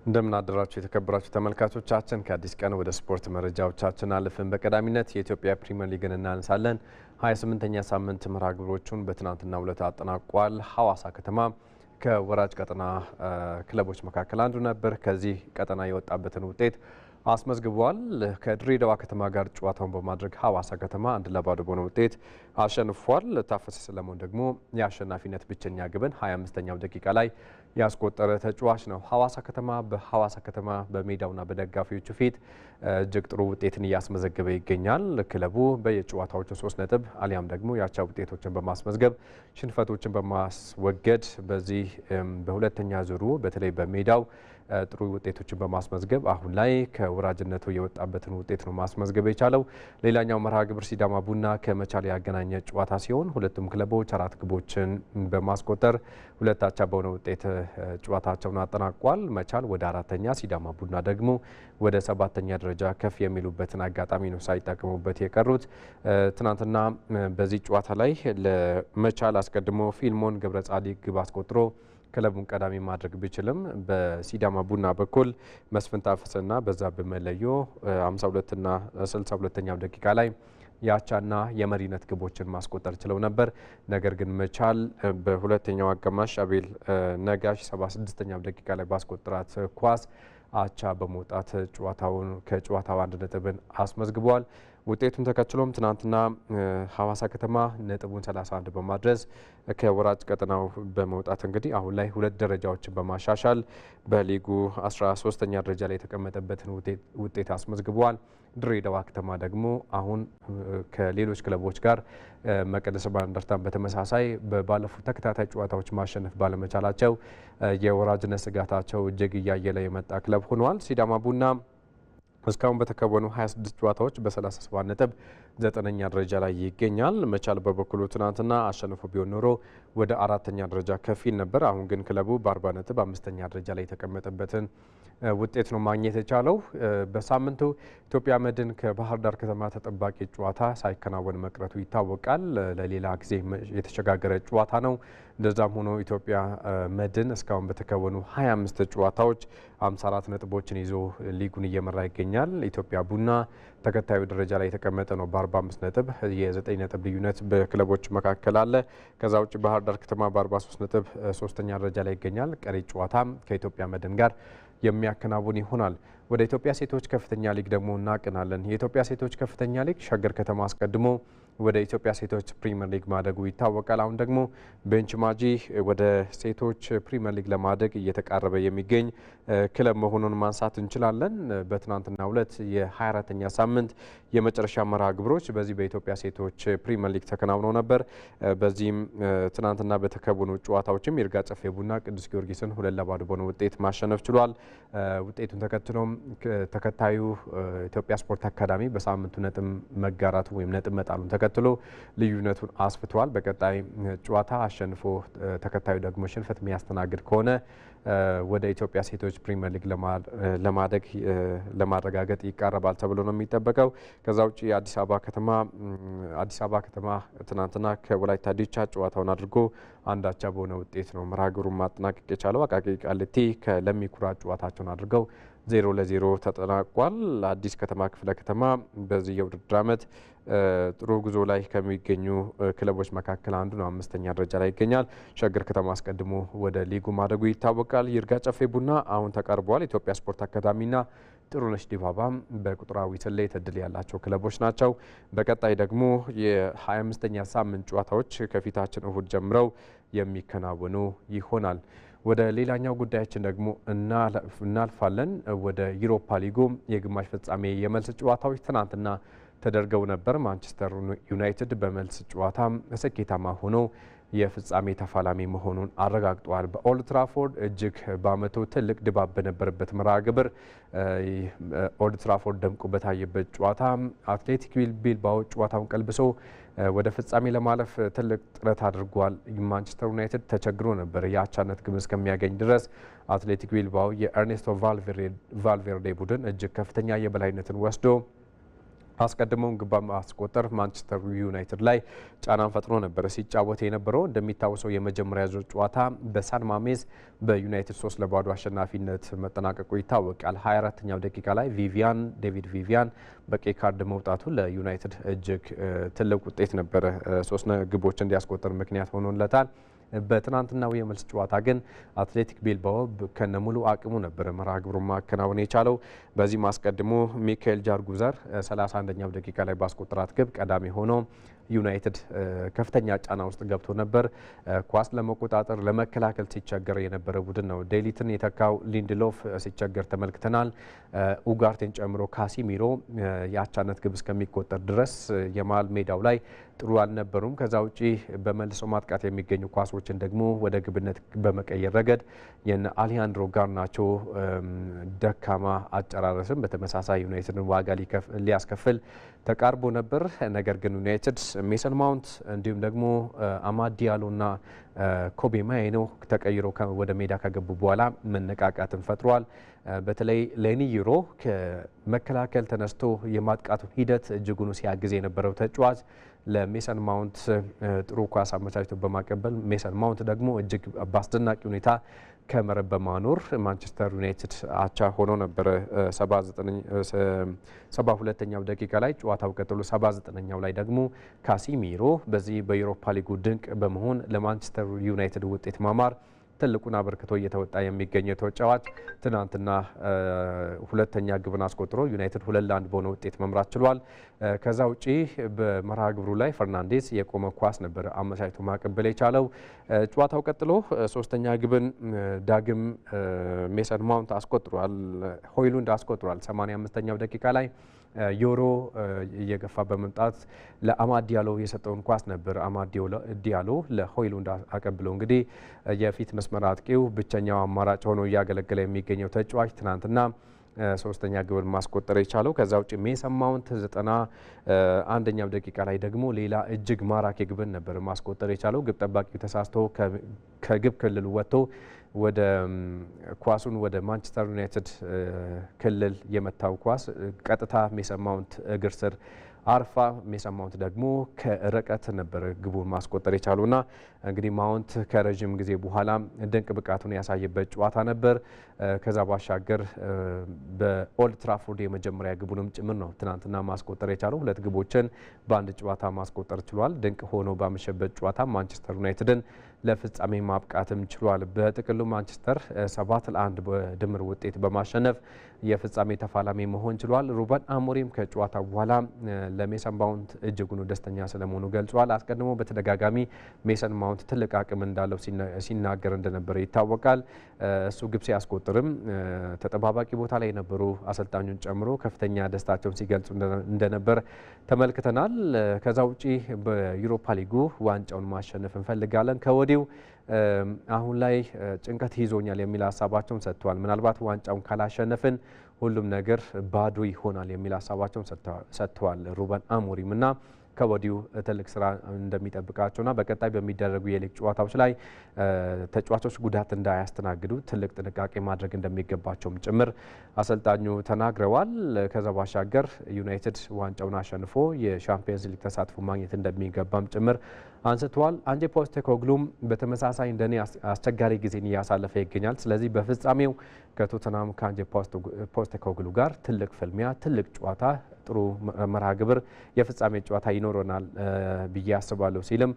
እንደምን አደራችሁ የተከበራችሁ ተመልካቾቻችን። ከአዲስ ቀን ወደ ስፖርት መረጃዎቻችን አልፈን በቀዳሚነት የኢትዮጵያ ፕሪሚየር ሊግን እናነሳለን። 28ኛ ሳምንት መርሃ ግብሮቹን በትናንትናው ዕለት አጠናቋል። ሐዋሳ ከተማ ከወራጅ ቀጠና ክለቦች መካከል አንዱ ነበር። ከዚህ ቀጠና የወጣበትን ውጤት አስመዝግቧል። ከድሬዳዋ ከተማ ጋር ጨዋታውን በማድረግ ሐዋሳ ከተማ 1-0 በሆነ ውጤት አሸንፏል። ታፈሰ ሰለሞን ደግሞ የአሸናፊነት ብቸኛ ግብን 25ኛው ደቂቃ ላይ ያስቆጠረ ተጫዋች ነው። ሐዋሳ ከተማ በሜዳውና በደጋፊዎቹ ፊት እጅግ ጥሩ ውጤትን እያስመዘገበ ይገኛል። ክለቡ በየጨዋታዎቹ 3 ነጥብ አሊያም ደግሞ የአቻ ውጤቶችን በማስመዝገብ ሽንፈቶችን በማስወገድ በዚህ በሁለተኛ ዙሩ በተለይ በሜዳው ጥሩ ውጤቶችን በማስመዝገብ አሁን ላይ ከወራጅነቱ የወጣበትን ውጤት ነው ማስመዝገብ የቻለው። ሌላኛው መርሃ ግብር ሲዳማ ቡና ከመቻል ያገናኘ ጨዋታ ሲሆን ሁለቱም ክለቦች 4 ግቦችን በማስቆጠር 2 አቻ በሆነ ውጤት ጨዋታቸውን አጠናቋል። መቻል ወደ 4ኛ፣ ሲዳማ ቡና ደግሞ ወደ 7ኛ ደረጃ ከፍ የሚሉበትን አጋጣሚ ነው ሳይጠቀሙበት የቀሩት። ትናንትና በዚህ ጨዋታ ላይ ለመቻል አስቀድሞ ፊልሞን ገብረ ጻዲቅ ግብ አስቆጥሮ ክለቡን ቀዳሚ ማድረግ ቢችልም በሲዳማ ቡና በኩል መስፍን ታፈሰና በዛብህ መለዮ 52ና 62ኛው ደቂቃ ላይ የአቻና የመሪነት ግቦችን ማስቆጠር ችለው ነበር። ነገር ግን መቻል በሁለተኛው አጋማሽ አቤል ነጋሽ 76ኛው ደቂቃ ላይ ባስቆጠራት ኳስ አቻ በመውጣት ከጨዋታው 1 ነጥብን አስመዝግቧል። ውጤቱን ተከትሎም ትናንትና ሐዋሳ ከተማ ነጥቡን 31 በማድረስ ከወራጅ ቀጠናው በመውጣት እንግዲህ አሁን ላይ 2 ደረጃዎችን በማሻሻል በሊጉ 13ኛ ደረጃ ላይ የተቀመጠበትን ውጤት አስመዝግቧል። ድሬዳዋ ከተማ ደግሞ አሁን ከሌሎች ክለቦች ጋር መቀለ ሰባ እንደርታን በተመሳሳይ ባለፉት ተከታታይ ጨዋታዎች ማሸነፍ ባለመቻላቸው የወራጅነት ስጋታቸው እጅግ እያየለ የመጣ ክለብ ሆኗል። ሲዳማ ቡና እስካሁን በተከወኑ 26 ጨዋታዎች በ37 ነጥብ 9ኛ ደረጃ ላይ ይገኛል። መቻል በበኩሉ ትናንትና አሸንፎ ቢሆን ኖሮ ወደ 4ኛ ደረጃ ከፊል ነበር። አሁን ግን ክለቡ በ40 ነጥብ 5ኛ ደረጃ ላይ የተቀመጠበትን ውጤት ነው ማግኘት የቻለው። በሳምንቱ ኢትዮጵያ መድን ከባህር ዳር ከተማ ተጠባቂ ጨዋታ ሳይከናወን መቅረቱ ይታወቃል። ለሌላ ጊዜ የተሸጋገረ ጨዋታ ነው። እንደዛም ሆኖ ኢትዮጵያ መድን እስካሁን በተከወኑ 25 ጨዋታዎች 54 ነጥቦችን ይዞ ሊጉን እየመራ ይገኛል። ኢትዮጵያ ቡና ተከታዩ ደረጃ ላይ የተቀመጠ ነው በ45 ነጥብ። የ9 ነጥብ ልዩነት በክለቦች መካከል አለ። ከዛ ውጭ ባህር ዳር ከተማ በ43 ነጥብ 3ኛ ደረጃ ላይ ይገኛል። ቀሪ ጨዋታ ከኢትዮጵያ መድን ጋር የሚያከናውን ይሆናል። ወደ ኢትዮጵያ ሴቶች ከፍተኛ ሊግ ደግሞ እናቅናለን። የኢትዮጵያ ሴቶች ከፍተኛ ሊግ ሸገር ከተማ አስቀድሞ ወደ ኢትዮጵያ ሴቶች ፕሪሚየር ሊግ ማደጉ ይታወቃል። አሁን ደግሞ ቤንች ማጂ ወደ ሴቶች ፕሪሚየር ሊግ ለማደግ እየተቃረበ የሚገኝ ክለብ መሆኑን ማንሳት እንችላለን። በትናንትናው ዕለት የ24ኛ ሳምንት የመጨረሻ መርሃ ግብሮች በዚህ በኢትዮጵያ ሴቶች ፕሪሚየር ሊግ ተከናውነው ነበር። በዚህም ትናንትና በተከወኑ ጨዋታዎችም ይርጋ ጨፌ ቡና ቅዱስ ጊዮርጊስን 2-0 በሆነ ውጤት ማሸነፍ ችሏል። ውጤቱን ተከትሎም ተከታዩ ኢትዮጵያ ስፖርት አካዳሚ በሳምንቱ ነጥብ መጋራቱ ወይም ነጥብ መጣሉን ተከትሎ ልዩነቱን አስፍቷል። በቀጣይ ጨዋታ አሸንፎ ተከታዩ ደግሞ ሽንፈት የሚያስተናግድ ከሆነ ወደ ኢትዮጵያ ሴቶች ፕሪሚየር ሊግ ለማደግ ለማረጋገጥ ይቃረባል ተብሎ ነው የሚጠበቀው። ከዛ ውጭ አዲስ አበባ ከተማ ትናንትና ከወላይታ ዲቻ ጨዋታውን አድርጎ 1 አቻ በሆነ ውጤት ነው መርሃ ግብሩን ማጠናቀቅ የቻለው። አቃቂ ቃሊቲ ከለሚ ኩራ ጨዋታቸውን አድርገው 0-0 ተጠናቋል። አዲስ ከተማ ክፍለ ከተማ በዚህ የውድድር ዓመት ጥሩ ጉዞ ላይ ከሚገኙ ክለቦች መካከል አንዱ ነው። 5ኛ ደረጃ ላይ ይገኛል። ሸገር ከተማ አስቀድሞ ወደ ሊጉ ማደጉ ይታወቃል። ይርጋ ጨፌ ቡና አሁን ተቃርበዋል። ኢትዮጵያ ስፖርት አካዳሚና ጥሩነሽ ዲባባም በቁጥራዊ ስሌት እድል ያላቸው ክለቦች ናቸው። በቀጣይ ደግሞ የ25ኛ ሳምንት ጨዋታዎች ከፊታችን እሁድ ጀምረው የሚከናወኑ ይሆናል። ወደ ሌላኛው ጉዳያችን ደግሞ እናልፋለን። ወደ ዩሮፓ ሊጉ የግማሽ ፍጻሜ የመልስ ጨዋታዎች ትናንትና ተደርገው ነበር። ማንቸስተር ዩናይትድ በመልስ ጨዋታ ስኬታማ ሆኖ የፍጻሜ ተፋላሚ መሆኑን አረጋግጧል። በኦልድ ትራፎርድ እጅግ በዓመቱ ትልቅ ድባብ በነበረበት መርሃ ግብር ኦልድ ትራፎርድ ደምቆ በታየበት ጨዋታ አትሌቲክ ቢልባኦ ጨዋታውን ቀልብሶ ወደ ፍጻሜ ለማለፍ ትልቅ ጥረት አድርጓል። ማንቸስተር ዩናይትድ ተቸግሮ ነበር የአቻነት ግብ እስከሚያገኝ ድረስ። አትሌቲክ ቢልባኦ የኤርኔስቶ ቫልቬርዴ ቡድን እጅግ ከፍተኛ የበላይነትን ወስዶ አስቀድሞውን ግብ ማስቆጠር ማንቸስተር ዩናይትድ ላይ ጫናን ፈጥሮ ነበር ሲጫወት የነበረው። እንደሚታወሰው የመጀመሪያ ዙር ጨዋታ በሳን ማሜዝ በዩናይትድ 3-0 አሸናፊነት መጠናቀቁ ይታወቃል። 24ኛው ደቂቃ ላይ ዴቪድ ቪቪያን በቀይ ካርድ መውጣቱ ለዩናይትድ እጅግ ትልቅ ውጤት ነበረ። 3 ግቦች እንዲያስቆጠር ምክንያት ሆኖለታል። በትናንትናው የመልስ ጨዋታ ግን አትሌቲክ ቢልባኦ ከነሙሉ አቅሙ ነበር መርሃ ግብሩን ማከናወን የቻለው። በዚህ አስቀድሞ ሚካኤል ጃርጉዘር 31ኛው ደቂቃ ላይ ባስቆጠራት ግብ ቀዳሚ ሆኖ ዩናይትድ ከፍተኛ ጫና ውስጥ ገብቶ ነበር። ኳስ ለመቆጣጠር ለመከላከል ሲቸገር የነበረ ቡድን ነው። ዴሊትን የተካው ሊንድሎፍ ሲቸገር ተመልክተናል። ኡጋርቴን ጨምሮ ካሲሚሮ የአቻነት ግብ እስከሚቆጠር ድረስ የመሃል ሜዳው ላይ ጥሩ አልነበሩም። ከዛ ውጪ በመልሶ ማጥቃት የሚገኙ ኳሶችን ደግሞ ወደ ግብነት በመቀየር ረገድ የነ አሊያንድሮ ጋርናቾ ደካማ አጨራረስም በተመሳሳይ ዩናይትድን ዋጋ ሊያስከፍል ተቃርቦ ነበር። ነገር ግን ዩናይትድ ሜሰን ማውንት እንዲሁም ደግሞ አማድ ዲያሎና ኮቤ ማይኖ ተቀይረው ወደ ሜዳ ከገቡ በኋላ መነቃቃትን ፈጥሯል። በተለይ ሌኒ ዩሮ ከመከላከል ተነስቶ የማጥቃቱን ሂደት እጅጉን ሲያግዝ የነበረው ተጫዋች ለሜሰን ማውንት ጥሩ ኳስ አመቻችቶ በማቀበል ሜሰን ማውንት ደግሞ እጅግ በአስደናቂ ሁኔታ ከመረብ በማኖር ማንቸስተር ዩናይትድ አቻ ሆኖ ነበረ 72ኛው ደቂቃ ላይ ጨዋታው ቀጥሎ 79ኛው ላይ ደግሞ ካሲሚሮ በዚህ በዩሮፓ ሊጉ ድንቅ በመሆን ለማንቸስተር ዩናይትድ ውጤት ማማር ትልቁን አበርክቶ እየተወጣ የሚገኘው ተጫዋች ትናንትና ሁለተኛ ግብን አስቆጥሮ ዩናይትድ 2-1 በሆነ ውጤት መምራት ችሏል። ከዛ ውጪ በመርሃ ግብሩ ላይ ፈርናንዴስ የቆመ ኳስ ነበር አመቻችቶ ማቀበል የቻለው። ጨዋታው ቀጥሎ ሶስተኛ ግብን ዳግም ሜሰን ማውንት አስቆጥሯል፣ ሆይሉንድ አስቆጥሯል። 85ኛው ደቂቃ ላይ ዮሮ እየገፋ በመምጣት ለአማድ ዲያሎ የሰጠውን ኳስ ነበር አማድ ዲያሎ ለሆይሉንድ አቀብለው። እንግዲህ የፊት መስመር አጥቂው ብቸኛው አማራጭ ሆኖ እያገለገለ የሚገኘው ተጫዋች ትናንትና ሶስተኛ ግብን ማስቆጠር የቻለው። ከዛ ውጭ ሜሰን ማውንት 91ኛው ደቂቃ ላይ ደግሞ ሌላ እጅግ ማራኪ ግብን ነበር ማስቆጠር የቻለው። ግብ ጠባቂው ተሳስቶ ከግብ ክልል ወጥቶ ወደ ኳሱን ወደ ማንቸስተር ዩናይትድ ክልል የመታው ኳስ ቀጥታ ሜሰን ማውንት እግር ስር አርፋ ሜሰን ማውንት ደግሞ ከርቀት ነበር ግቡን ማስቆጠር የቻሉና እንግዲህ ማውንት ከረዥም ጊዜ በኋላ ድንቅ ብቃቱን ያሳየበት ጨዋታ ነበር። ከዛ ባሻገር በኦልድ ትራፎርድ የመጀመሪያ ግቡንም ጭምር ነው ትናንትና ማስቆጠር የቻለው። 2 ግቦችን በአንድ ጨዋታ ማስቆጠር ችሏል። ድንቅ ሆኖ ባመሸበት ጨዋታ ማንቸስተር ዩናይትድን ለፍጻሜ ማብቃትም ችሏል። በጥቅሉ ማንቸስተር 7-1 በድምር ውጤት በማሸነፍ የፍጻሜ ተፋላሚ መሆን ችሏል። ሩበን አሞሪም ከጨዋታው በኋላ ለሜሰን ማውንት እጅጉን ደስተኛ ስለመሆኑ ገልጿል። አስቀድሞ በተደጋጋሚ ሜሰን ማውንት ትልቅ አቅም እንዳለው ሲናገር እንደነበረ ይታወቃል። እሱ ግብ ሲያስቆጥርም ተጠባባቂ ቦታ ላይ የነበሩ አሰልጣኙን ጨምሮ ከፍተኛ ደስታቸውን ሲገልጹ እንደነበር ተመልክተናል። ከዛ ውጪ በዩሮፓ ሊጉ ዋንጫውን ማሸነፍ እንፈልጋለን ከወዲሁ አሁን ላይ ጭንቀት ይዞኛል የሚል ሀሳባቸውን ሰጥተዋል። ምናልባት ዋንጫውን ካላሸነፍን ሁሉም ነገር ባዶ ይሆናል የሚል ሀሳባቸውን ሰጥተዋል ሩበን አሞሪም እና ከወዲሁ ትልቅ ስራ እንደሚጠብቃቸውና በቀጣይ በሚደረጉ የሊግ ጨዋታዎች ላይ ተጫዋቾች ጉዳት እንዳያስተናግዱ ትልቅ ጥንቃቄ ማድረግ እንደሚገባቸውም ጭምር አሰልጣኙ ተናግረዋል። ከዛ ባሻገር ዩናይትድ ዋንጫውን አሸንፎ የሻምፒየንስ ሊግ ተሳትፎ ማግኘት እንደሚገባም ጭምር አንስተዋል። አንጄ ፖስቴኮግሉም በተመሳሳይ እንደኔ አስቸጋሪ ጊዜን እያሳለፈ ይገኛል። ስለዚህ በፍጻሜው ከቶተናም ከአንጄ ፖስቴኮግሉ ጋር ትልቅ ፍልሚያ፣ ትልቅ ጨዋታ፣ ጥሩ መርሃ ግብር የፍጻሜ ጨዋታ ይኖረናል ብዬ አስባለሁ ሲልም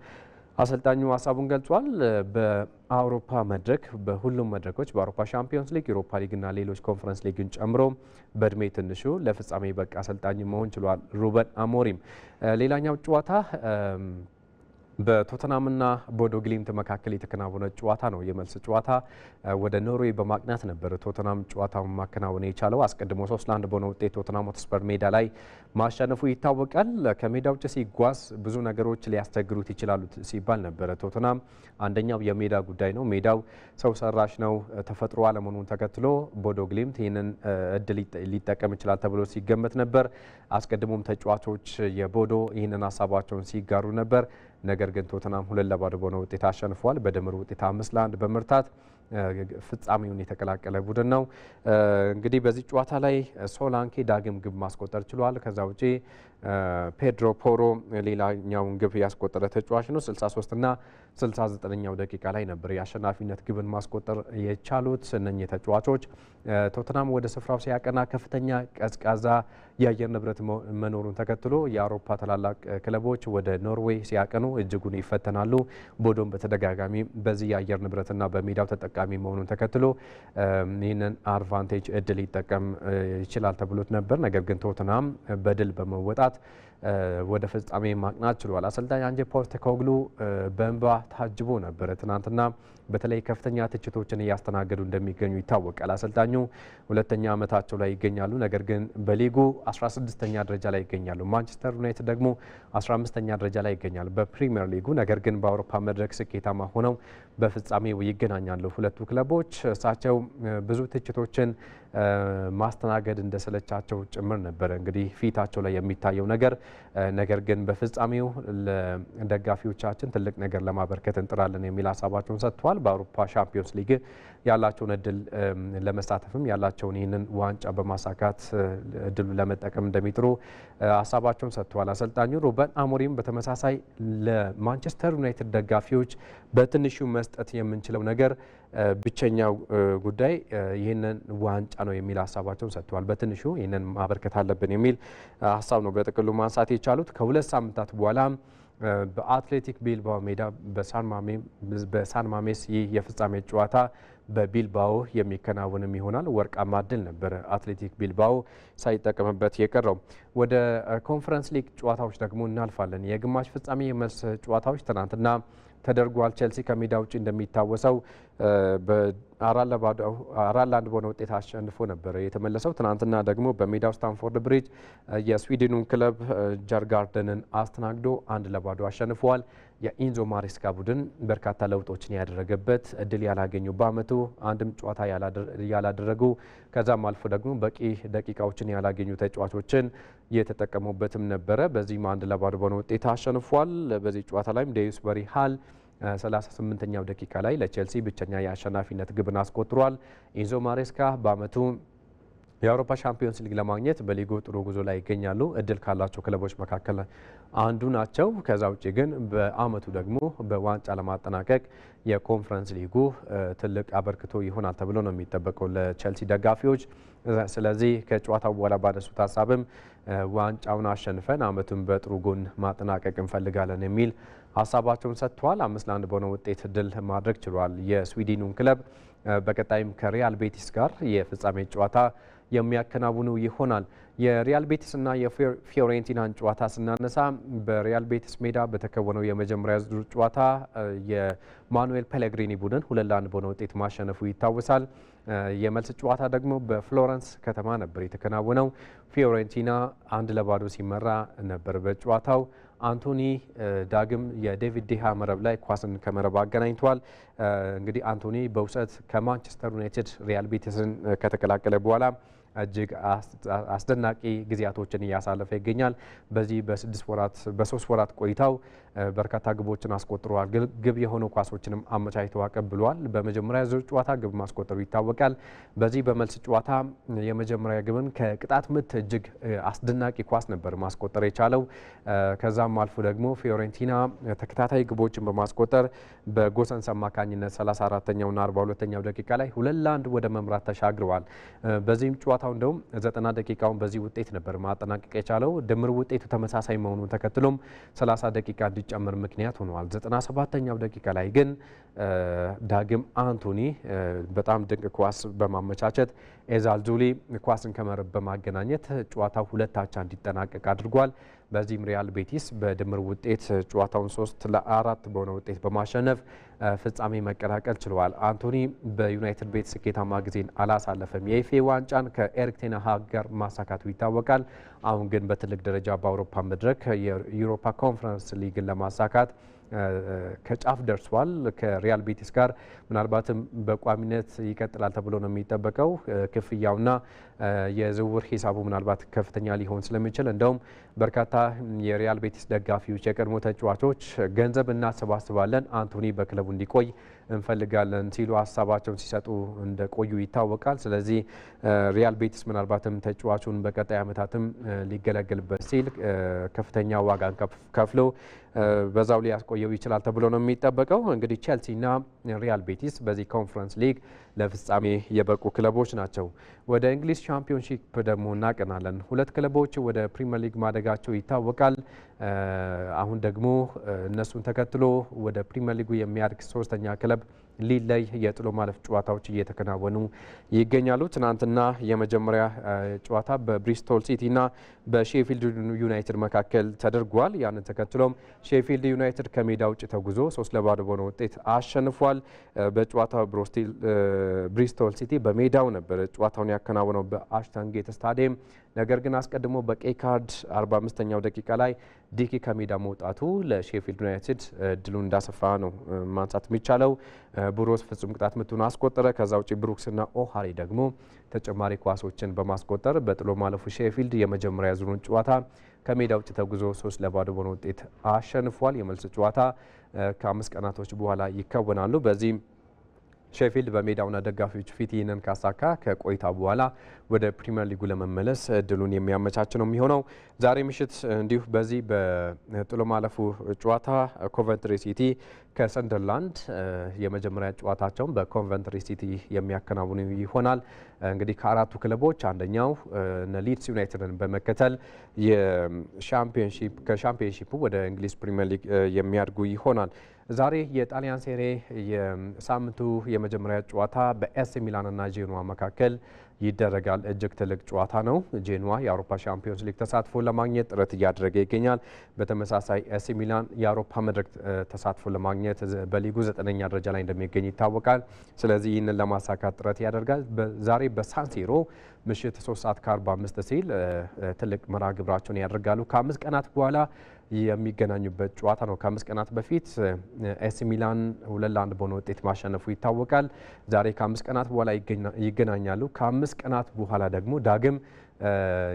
አሰልጣኙ ሀሳቡን ገልጿል። በአውሮፓ መድረክ በሁሉም መድረኮች በአውሮፓ ሻምፒዮንስ ሊግ፣ ዩሮፓ ሊግና ሌሎች ኮንፈረንስ ሊግን ጨምሮ በእድሜ ትንሹ ለፍጻሜ በቃ አሰልጣኝ መሆን ችሏል ሩበን አሞሪም። ሌላኛው ጨዋታ በቶተናምና ቦዶ ግሊምት መካከል የተከናወነ ጨዋታ ነው። የመልስ ጨዋታ ወደ ኖርዌይ በማቅናት ነበር ቶተናም ጨዋታውን ማከናወን የቻለው። አስቀድሞ 3-1 በሆነ ውጤት ቶተናም ሆትስፐር ሜዳ ላይ ማሸነፉ ይታወቃል። ከሜዳ ውጭ ሲጓዝ ብዙ ነገሮች ሊያስቸግሩት ይችላሉ ሲባል ነበረ። ቶተናም አንደኛው የሜዳ ጉዳይ ነው። ሜዳው ሰው ሰራሽ ነው። ተፈጥሮ አለመሆኑን ተከትሎ ቦዶ ግሊምት ይህንን እድል ሊጠቀም ይችላል ተብሎ ሲገመት ነበር። አስቀድሞም ተጫዋቾች የቦዶ ይህንን ሀሳባቸውን ሲጋሩ ነበር። ነገር ግን ቶተናም 2-0 በሆነ ውጤት አሸንፏል። በድምር ውጤት 5-1 በመርታት ፍጻሜውን የተቀላቀለ ቡድን ነው። እንግዲህ በዚህ ጨዋታ ላይ ሶላንኬ ዳግም ግብ ማስቆጠር ችሏል። ከዛ ውጪ ፔድሮ ፖሮ ሌላኛውን ግብ ያስቆጠረ ተጫዋች ነው። 63 እና 69ኛው ደቂቃ ላይ ነበር የአሸናፊነት ግብን ማስቆጠር የቻሉት እነኚህ ተጫዋቾች። ቶተናም ወደ ስፍራው ሲያቀና ከፍተኛ ቀዝቃዛ የአየር ንብረት መኖሩን ተከትሎ የአውሮፓ ታላላቅ ክለቦች ወደ ኖርዌይ ሲያቀኑ እጅጉን ይፈተናሉ። ቦዶም በተደጋጋሚ በዚህ የአየር ንብረትና በሜዳው ተጠቃሚ መሆኑን ተከትሎ ይህንን አድቫንቴጅ እድል ሊጠቀም ይችላል ተብሎት ነበር። ነገር ግን ቶተናም በድል በመወጣት ወደ ፍጻሜ ማቅናት ችሏል። አሰልጣኝ አንጄ ፖስቴኮግሉ በእንባ ታጅቦ ነበር ትናንትና። በተለይ ከፍተኛ ትችቶችን እያስተናገዱ እንደሚገኙ ይታወቃል። አሰልጣኙ ሁለተኛ ዓመታቸው ላይ ይገኛሉ። ነገር ግን በሊጉ 16ኛ ደረጃ ላይ ይገኛሉ። ማንቸስተር ዩናይትድ ደግሞ 15ኛ ደረጃ ላይ ይገኛሉ በፕሪሚየር ሊጉ። ነገር ግን በአውሮፓ መድረክ ስኬታማ ሆነው በፍጻሜው ይገናኛሉ ሁለቱ ክለቦች። እሳቸው ብዙ ትችቶችን ማስተናገድ እንደሰለቻቸው ጭምር ነበር እንግዲህ ፊታቸው ላይ የሚታየው ነገር ግን በፍጻሜው ለደጋፊዎቻችን ትልቅ ነገር ለማበርከት እንጥራለን የሚል ሀሳባቸውን ሰጥተዋል። በአውሮፓ ሻምፒዮንስ ሊግ ያላቸውን እድል ለመሳተፍም ያላቸውን ይህንን ዋንጫ በማሳካት እድሉ ለመጠቀም እንደሚጥሩ ሀሳባቸውን ሰጥተዋል። አሰልጣኙ ሩበን አሞሪም በተመሳሳይ ለማንቸስተር ዩናይትድ ደጋፊዎች በትንሹ መስጠት የምንችለው ነገር ብቸኛው ጉዳይ ይህንን ዋንጫ ነው የሚል ሀሳባቸውን ሰጥተዋል። በትንሹ ይህንን ማበርከት አለብን የሚል ሀሳብ ነው በጥቅሉ ማንሳት የቻሉት። ከሁለት ሳምንታት በኋላ በአትሌቲክ ቢልባኦ ሜዳ በሳን ማሜስ ይህ የፍጻሜ ጨዋታ በቢልባኦ የሚከናወንም ይሆናል። ወርቃማ ድል ነበር አትሌቲክ ቢልባኦ ሳይጠቀምበት የቀረው። ወደ ኮንፈረንስ ሊግ ጨዋታዎች ደግሞ እናልፋለን። የግማሽ ፍጻሜ የመልስ ጨዋታዎች ትናንትና ተደርጓል። ቼልሲ ከሜዳ ውጭ እንደሚታወሰው በ4-1 በሆነ ውጤት አሸንፎ ነበር የተመለሰው። ትናንትና ደግሞ በሜዳው ስታንፎርድ ብሪጅ የስዊድኑን ክለብ ጀርጋርደንን አስተናግዶ 1-0 አሸንፈዋል። የኢንዞ ማሬስካ ቡድን በርካታ ለውጦችን ያደረገበት እድል ያላገኙ በአመቱ አንድም ጨዋታ ያላደረጉ ከዛም አልፎ ደግሞ በቂ ደቂቃዎችን ያላገኙ ተጫዋቾችን የተጠቀሙበትም ነበረ። በዚህም 1-0 በሆነ ውጤት አሸንፏል። በዚህ ጨዋታ ላይም ዴዩስ በሪሃል 38ኛው ደቂቃ ላይ ለቼልሲ ብቸኛ የአሸናፊነት ግብን አስቆጥሯል። ኢንዞ ማሬስካ በአመቱ የአውሮፓ ሻምፒዮንስ ሊግ ለማግኘት በሊጉ ጥሩ ጉዞ ላይ ይገኛሉ። እድል ካላቸው ክለቦች መካከል አንዱ ናቸው። ከዛ ውጭ ግን በአመቱ ደግሞ በዋንጫ ለማጠናቀቅ የኮንፈረንስ ሊጉ ትልቅ አበርክቶ ይሆናል ተብሎ ነው የሚጠበቀው ለቼልሲ ደጋፊዎች። ስለዚህ ከጨዋታው በኋላ ባነሱት ሀሳብም ዋንጫውን አሸንፈን አመቱን በጥሩ ጎን ማጠናቀቅ እንፈልጋለን የሚል ሀሳባቸውን ሰጥተዋል። 5-1 በሆነ ውጤት ድል ማድረግ ችሏል የስዊድኑን ክለብ። በቀጣይም ከሪያል ቤቲስ ጋር የፍጻሜ ጨዋታ የሚያከናውኑ ይሆናል። የሪያል ቤቲስ እና የፊዮሬንቲናን ጨዋታ ስናነሳ በሪያል ቤቲስ ሜዳ በተከወነው የመጀመሪያ ዙር ጨዋታ የማኑኤል ፔሌግሪኒ ቡድን 2-1 በሆነ ውጤት ማሸነፉ ይታወሳል። የመልስ ጨዋታ ደግሞ በፍሎረንስ ከተማ ነበር የተከናወነው። ፊዮሬንቲና 1-0 ሲመራ ነበር በጨዋታው። አንቶኒ ዳግም የዴቪድ ዴሃ መረብ ላይ ኳስን ከመረብ አገናኝቷል። እንግዲህ አንቶኒ በውሰት ከማንቸስተር ዩናይትድ ሪያል ቤቲስን ከተቀላቀለ በኋላ እጅግ አስደናቂ ጊዜያቶችን እያሳለፈ ይገኛል። በዚህ በሶስት ወራት ቆይታው በርካታ ግቦችን አስቆጥሯል። ግብ የሆኑ ኳሶችንም አመቻችቶ አቀብሏል። በመጀመሪያ ዙር ጨዋታ ግብ ማስቆጠሩ ይታወቃል። በዚህ በመልስ ጨዋታ የመጀመሪያ ግብን ከቅጣት ምት እጅግ አስደናቂ ኳስ ነበር ማስቆጠር የቻለው። ከዛም አልፎ ደግሞ ፊዮሬንቲና ተከታታይ ግቦችን በማስቆጠር በጎሰንስ አማካኝነት 34ኛውና 42ኛው ደቂቃ ላይ 2-1 ወደ መምራት ተሻግረዋል። በዚህም ጨዋታው እንደውም 90 ደቂቃውን በዚህ ውጤት ነበር ማጠናቀቅ የቻለው። ድምር ውጤቱ ተመሳሳይ መሆኑን ተከትሎም 30 ደቂቃ እንዲጨምር ምክንያት ሆኗል። 97ኛው ደቂቃ ላይ ግን ዳግም አንቶኒ በጣም ድንቅ ኳስ በማመቻቸት ኤዛልዙሊ ኳስን ከመረብ በማገናኘት ጨዋታው 2-1 እንዲጠናቀቅ አድርጓል። በዚህም ሪያል ቤቲስ በድምር ውጤት ጨዋታውን 3-4 በሆነ ውጤት በማሸነፍ ፍጻሜ መቀላቀል ችለዋል። አንቶኒ በዩናይትድ ቤት ስኬታማ ጊዜን አላሳለፈም። የኤፍኤ ዋንጫን ከኤሪክ ቴን ሃግ ጋር ማሳካቱ ይታወቃል። አሁን ግን በትልቅ ደረጃ በአውሮፓ መድረክ የዩሮፓ ኮንፈረንስ ሊግን ለማሳካት ከጫፍ ደርሷል። ከሪያል ቤቲስ ጋር ምናልባትም በቋሚነት ይቀጥላል ተብሎ ነው የሚጠበቀው። ክፍያውና የዝውውር ሂሳቡ ምናልባት ከፍተኛ ሊሆን ስለሚችል እንደውም በርካታ የሪያል ቤቲስ ደጋፊዎች፣ የቀድሞ ተጫዋቾች ገንዘብ እናሰባስባለን አንቶኒ በክለቡ እንዲቆይ እንፈልጋለን ሲሉ ሀሳባቸውን ሲሰጡ እንደቆዩ ይታወቃል። ስለዚህ ሪያል ቤቲስ ምናልባትም ተጫዋቹን በቀጣይ ዓመታትም ሊገለገልበት ሲል ከፍተኛ ዋጋን ከፍሎ በዛው ሊያስቆየው ይችላል ተብሎ ነው የሚጠበቀው። እንግዲህ ቼልሲና ሪያል ቤቲስ በዚህ ኮንፈረንስ ሊግ ለፍጻሜ የበቁ ክለቦች ናቸው። ወደ እንግሊዝ ቻምፒዮንሺፕ ደግሞ እናቀናለን። ሁለት ክለቦች ወደ ፕሪሚየር ሊግ ማደጋቸው ይታወቃል። አሁን ደግሞ እነሱን ተከትሎ ወደ ፕሪሚየር ሊጉ የሚያድግ ሶስተኛ ክለብ ሊለይ የጥሎ ማለፍ ጨዋታዎች እየተከናወኑ ይገኛሉ። ትናንትና የመጀመሪያ ጨዋታ በብሪስቶል ሲቲና በሼፊልድ ዩናይትድ መካከል ተደርጓል። ያንን ተከትሎም ሼፊልድ ዩናይትድ ከሜዳ ውጭ ተጉዞ 3-2 በሆነ ውጤት አሸንፏል። በጨዋታው ብሪስቶል ሲቲ በሜዳው ነበር ጨዋታውን ያከናወነው በአሽተን ጌት ስታዲየም። ነገር ግን አስቀድሞ በቀይ ካርድ 45ኛው ደቂቃ ላይ ዲኪ ከሜዳ መውጣቱ ለሼፊልድ ዩናይትድ ድሉን እንዳሰፋ ነው ማንሳት የሚቻለው። ቡሮስ ፍጹም ቅጣት ምቱን አስቆጠረ። ከዛ ውጪ ብሩክስና ኦሃሪ ደግሞ ተጨማሪ ኳሶችን በማስቆጠር በጥሎ ማለፉ ሼፊልድ የመጀመሪያ ዙሩን ጨዋታ ከሜዳ ውጭ ተጉዞ 3-2 በሆነ ውጤት አሸንፏል። የመልስ ጨዋታ ከ5 ቀናቶች በኋላ ይከወናሉ። በዚህም ሼፊልድ በሜዳውና ደጋፊዎች ፊት ይህንን ካሳካ ከቆይታ በኋላ ወደ ፕሪሚየር ሊጉ ለመመለስ እድሉን የሚያመቻች ነው የሚሆነው። ዛሬ ምሽት እንዲሁ በዚህ በጥሎ ማለፉ ጨዋታ ኮቨንትሪ ሲቲ ከሰንደርላንድ የመጀመሪያ ጨዋታቸውን በኮቨንትሪ ሲቲ የሚያከናውኑ ይሆናል። እንግዲህ ከአራቱ ክለቦች አንደኛው ሊድስ ዩናይትድን በመከተል ከሻምፒዮንሺፑ ወደ እንግሊዝ ፕሪሚየር ሊግ የሚያድጉ ይሆናል። ዛሬ የጣሊያን ሴሬ የሳምንቱ የመጀመሪያ ጨዋታ በኤሲ ሚላንና ጄኖዋ መካከል ይደረጋል። እጅግ ትልቅ ጨዋታ ነው። ጄኖዋ የአውሮፓ ሻምፒዮንስ ሊግ ተሳትፎ ለማግኘት ጥረት እያደረገ ይገኛል። በተመሳሳይ ኤሲ ሚላን የአውሮፓ መድረክ ተሳትፎ ለማግኘት በሊጉ 9ኛ ደረጃ ላይ እንደሚገኝ ይታወቃል። ስለዚህ ይህንን ለማሳካት ጥረት ያደርጋል። ዛሬ በሳንሲሮ ምሽት 3:45 ሲል ትልቅ መርሃ ግብራቸውን ያደርጋሉ። ከ5 ቀናት በኋላ የሚገናኙበት ጨዋታ ነው። ከ5 ቀናት በፊት ኤሲ ሚላን 2-1 በሆነ ውጤት ማሸነፉ ይታወቃል። ዛሬ ከ5 ቀናት በኋላ ይገናኛሉ። ከ5 ቀናት በኋላ ደግሞ ዳግም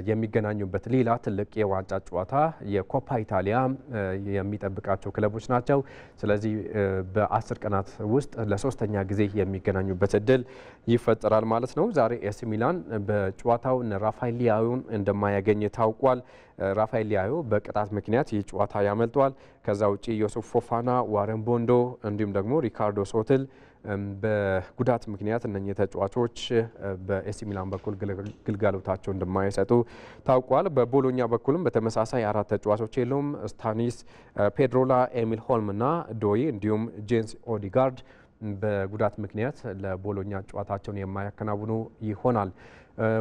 የሚገናኙበት ሌላ ትልቅ የዋንጫ ጨዋታ የኮፓ ኢታሊያ የሚጠብቃቸው ክለቦች ናቸው። ስለዚህ በ10 ቀናት ውስጥ ለሶስተኛ ጊዜ የሚገናኙበት እድል ይፈጠራል ማለት ነው። ዛሬ ኤሲ ሚላን በጨዋታው ራፋኤል ሊያዮን እንደማያገኝ ታውቋል። ራፋኤል ሊያዮ በቅጣት ምክንያት ይህ ጨዋታ ያመልጠዋል። ከዛ ውጪ ዮሱፍ ፎፋና፣ ዋረን ቦንዶ እንዲሁም ደግሞ ሪካርዶ ሶትል በጉዳት ምክንያት እነኚህ ተጫዋቾች በኤሲ ሚላን በኩል ግልጋሎታቸው እንደማይሰጡ ታውቋል። በቦሎኛ በኩልም በተመሳሳይ 4 ተጫዋቾች የሉም። ስታኒስ ፔድሮላ፣ ኤሚል ሆልም እና ዶይ እንዲሁም ጄንስ ኦዲጋርድ በጉዳት ምክንያት ለቦሎኛ ጨዋታቸውን የማያከናውኑ ይሆናል።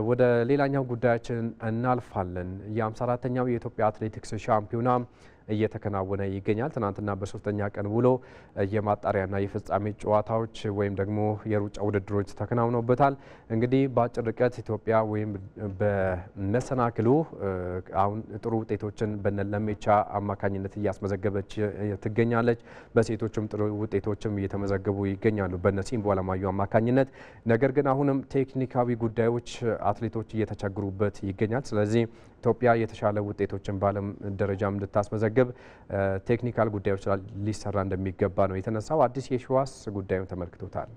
ወደ ሌላኛው ጉዳያችን እናልፋለን። የ54ኛው የኢትዮጵያ አትሌቲክስ ሻምፒዮና እየተከናወነ ይገኛል። ትናንትና በሶስተኛ ቀን ውሎ የማጣሪያና የፍጻሜ ጨዋታዎች ወይም ደግሞ የሩጫ ውድድሮች ተከናውነውበታል። እንግዲህ በአጭር ርቀት ኢትዮጵያ ወይም በመሰናክሉ አሁን ጥሩ ውጤቶችን በነለሜቻ አማካኝነት እያስመዘገበች ትገኛለች። በሴቶችም ጥሩ ውጤቶችም እየተመዘገቡ ይገኛሉ በነሲምቦ አለማየሁ አማካኝነት። ነገር ግን አሁንም ቴክኒካዊ ጉዳዮች አትሌቶች እየተቸገሩበት ይገኛል። ስለዚህ ኢትዮጵያ የተሻለ ውጤቶችን በዓለም ደረጃም እንድታስመዘግብ ቴክኒካል ጉዳዮች ሊሰራ እንደሚገባ ነው የተነሳው። አዲስ የሸዋስ ጉዳዩን ተመልክቶታል።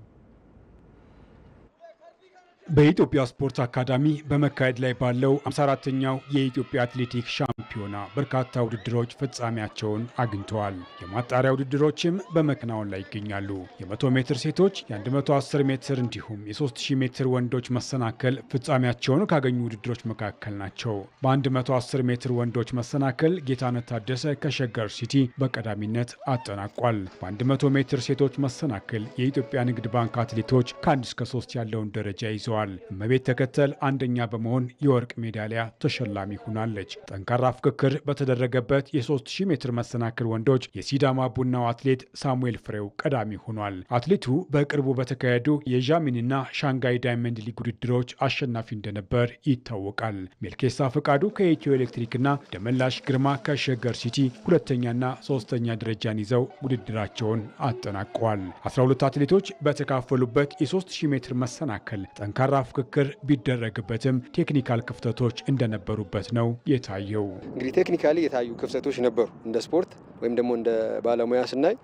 በኢትዮጵያ ስፖርት አካዳሚ በመካሄድ ላይ ባለው 54ኛው የኢትዮጵያ አትሌቲክስ ሻምፒዮና በርካታ ውድድሮች ፍጻሜያቸውን አግኝተዋል። የማጣሪያ ውድድሮችም በመከናወን ላይ ይገኛሉ። የ100 ሜትር ሴቶች፣ የ110 ሜትር እንዲሁም የ3000 ሜትር ወንዶች መሰናከል ፍጻሜያቸውን ካገኙ ውድድሮች መካከል ናቸው። በ110 ሜትር ወንዶች መሰናከል ጌታነት ታደሰ ከሸገር ሲቲ በቀዳሚነት አጠናቋል። በ100 ሜትር ሴቶች መሰናከል የኢትዮጵያ ንግድ ባንክ አትሌቶች ከ1 እስከ 3 ያለውን ደረጃ ይዘዋል። እመቤት ተከተል አንደኛ በመሆን የወርቅ ሜዳሊያ ተሸላሚ ሆናለች። ጠንካራ ፍክክር በተደረገበት የ3000 ሜትር መሰናክል ወንዶች የሲዳማ ቡናው አትሌት ሳሙኤል ፍሬው ቀዳሚ ሆኗል። አትሌቱ በቅርቡ በተካሄዱ የዣሚንና ሻንጋይ ዳይመንድ ሊግ ውድድሮች አሸናፊ እንደነበር ይታወቃል። ሜልኬሳ ፈቃዱ ከኢትዮ ኤሌክትሪክና ደመላሽ ግርማ ከሸገር ሲቲ ሁለተኛና ሶስተኛ ደረጃን ይዘው ውድድራቸውን አጠናቀዋል። 12 አትሌቶች በተካፈሉበት የ3000 ሜትር መሰናክል ጠንካራ ፍክክር ቢደረግበትም ቴክኒካል ክፍተቶች እንደነበሩበት ነው የታየው። እንግዲህ ቴክኒካሊ የታዩ ክፍተቶች ነበሩ። እንደ ስፖርት ወይም ደግሞ እንደ ባለሙያ ስናይ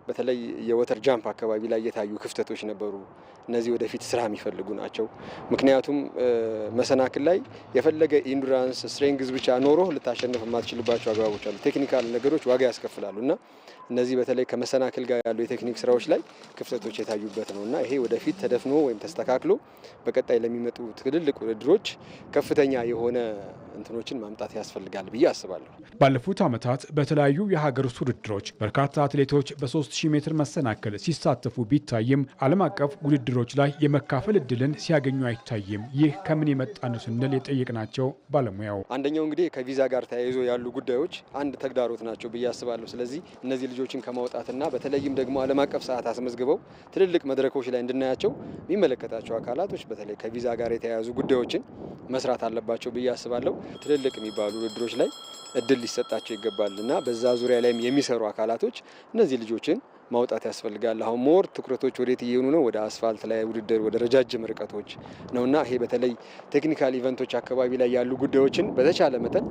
በተለይ የወተር ጃምፕ አካባቢ ላይ የታዩ ክፍተቶች ነበሩ። እነዚህ ወደፊት ስራ የሚፈልጉ ናቸው። ምክንያቱም መሰናክል ላይ የፈለገ ኢንዱራንስ ስትሬንግዝ ብቻ ኖሮ ልታሸንፍ የማትችልባቸው አግባቦች አሉ። ቴክኒካል ነገሮች ዋጋ ያስከፍላሉ እና እነዚህ በተለይ ከመሰናክል ጋር ያሉ የቴክኒክ ስራዎች ላይ ክፍተቶች የታዩበት ነው እና ይሄ ወደፊት ተደፍኖ ወይም ተስተካክሎ በቀጣይ ለሚመጡ ትልልቅ ውድድሮች ከፍተኛ የሆነ እንትኖችን ማምጣት ያስፈልጋል ብዬ አስባለሁ። ባለፉት ዓመታት በተለያዩ የሀገር ውስጥ ውድድሮች በርካታ አትሌቶች በ3000 ሜትር መሰናክል ሲሳተፉ ቢታይም ዓለም አቀፍ ውድድሮች ላይ የመካፈል እድልን ሲያገኙ አይታይም። ይህ ከምን የመጣ ነው ስንል የጠየቅናቸው ባለሙያው አንደኛው እንግዲህ ከቪዛ ጋር ተያይዞ ያሉ ጉዳዮች አንድ ተግዳሮት ናቸው ብዬ አስባለሁ። ስለዚህ እነዚህ ልጆችን ከማውጣትና በተለይም ደግሞ ዓለም አቀፍ ሰዓት አስመዝግበው ትልልቅ መድረኮች ላይ እንድናያቸው የሚመለከታቸው አካላቶች በተለይ ከቪዛ ጋር የተያያዙ ጉዳዮችን መስራት አለባቸው ብዬ አስባለሁ። ትልልቅ የሚባሉ ውድድሮች ላይ እድል ሊሰጣቸው ይገባል እና በዛ ዙሪያ ላይም የሚሰሩ አካላቶች እነዚህ ልጆችን ማውጣት ያስፈልጋል። አሁን ሞር ትኩረቶች ወዴት እየሆኑ ነው? ወደ አስፋልት ላይ ውድድር፣ ወደ ረጃጅም ርቀቶች ነውና ይሄ በተለይ ቴክኒካል ኢቨንቶች አካባቢ ላይ ያሉ ጉዳዮችን በተቻለ መጠን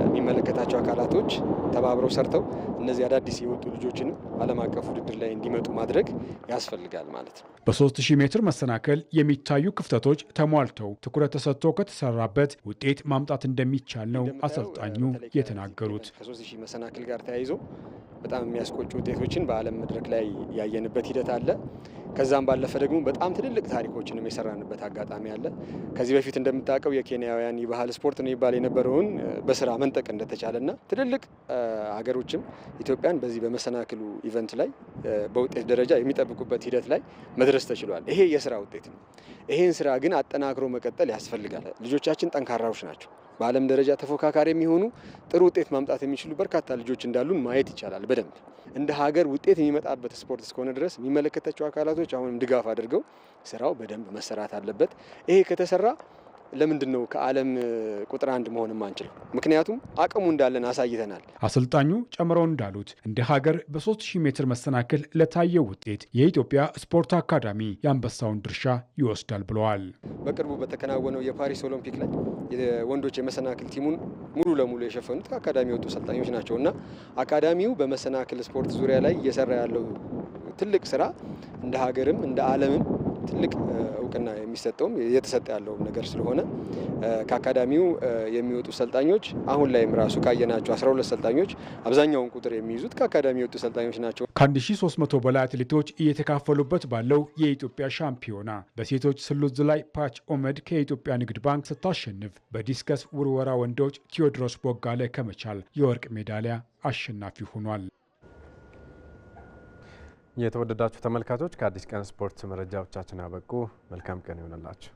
የሚመለከታቸው አካላቶች ተባብረው ሰርተው እነዚህ አዳዲስ የወጡ ልጆችንም ዓለም አቀፍ ውድድር ላይ እንዲመጡ ማድረግ ያስፈልጋል ማለት ነው። በ3000 ሜትር መሰናክል የሚታዩ ክፍተቶች ተሟልተው ትኩረት ተሰጥቶ ከተሰራበት ውጤት ማምጣት እንደሚቻል ነው አሰልጣኙ የተናገሩት። ከ3000 መሰናክል ጋር ተያይዞ በጣም የሚያስቆጩ ውጤቶችን በዓለም መድረክ ላይ ያየንበት ሂደት አለ። ከዛም ባለፈ ደግሞ በጣም ትልልቅ ታሪኮችንም የሰራንበት አጋጣሚ አለ። ከዚህ በፊት እንደምታውቀው የኬንያውያን የባህል ስፖርት ነው ይባል የነበረውን በስራ መንጠቅ እንደተቻለና ትልልቅ ሀገሮችም ኢትዮጵያን በዚህ በመሰናክሉ ኢቨንት ላይ በውጤት ደረጃ የሚጠብቁበት ሂደት ላይ መድረስ ተችሏል። ይሄ የስራ ውጤት ነው። ይሄን ስራ ግን አጠናክሮ መቀጠል ያስፈልጋል። ልጆቻችን ጠንካራዎች ናቸው። በዓለም ደረጃ ተፎካካሪ የሚሆኑ ጥሩ ውጤት ማምጣት የሚችሉ በርካታ ልጆች እንዳሉን ማየት ይቻላል። በደንብ እንደ ሀገር ውጤት የሚመጣበት ስፖርት እስከሆነ ድረስ የሚመለከታቸው አካላቶች አሁንም ድጋፍ አድርገው ስራው በደንብ መሰራት አለበት። ይሄ ከተሰራ ለምንድን ነው ከዓለም ቁጥር 1 መሆን የማንችለው? ምክንያቱም አቅሙ እንዳለን አሳይተናል። አሰልጣኙ ጨምረው እንዳሉት እንደ ሀገር በ3000 ሜትር መሰናክል ለታየው ውጤት የኢትዮጵያ ስፖርት አካዳሚ የአንበሳውን ድርሻ ይወስዳል ብለዋል። በቅርቡ በተከናወነው የፓሪስ ኦሎምፒክ ላይ የወንዶች የመሰናክል ቲሙን ሙሉ ለሙሉ የሸፈኑት ከአካዳሚ የወጡ ሰልጣኞች ናቸው እና አካዳሚው በመሰናክል ስፖርት ዙሪያ ላይ እየሰራ ያለው ትልቅ ስራ እንደ ሀገርም እንደ ዓለምም ትልቅ እውቅና የሚሰጠውም እየተሰጠ ያለው ነገር ስለሆነ ከአካዳሚው የሚወጡ ሰልጣኞች አሁን ላይም ራሱ ካየናቸው 12 ሰልጣኞች አብዛኛውን ቁጥር የሚይዙት ከአካዳሚ የወጡ ሰልጣኞች ናቸው። ከ1300 በላይ አትሌቶች እየተካፈሉበት ባለው የኢትዮጵያ ሻምፒዮና በሴቶች ስሉት ላይ ፓች ኦመድ ከኢትዮጵያ ንግድ ባንክ ስታሸንፍ፣ በዲስከስ ውርወራ ወንዶች ቴዎድሮስ ቦጋለ ከመቻል የወርቅ ሜዳሊያ አሸናፊ ሆኗል። የተወደዳችሁ ተመልካቾች ከአዲስ ቀን ስፖርት መረጃዎቻችን አበቁ። መልካም ቀን ይሆንላችሁ።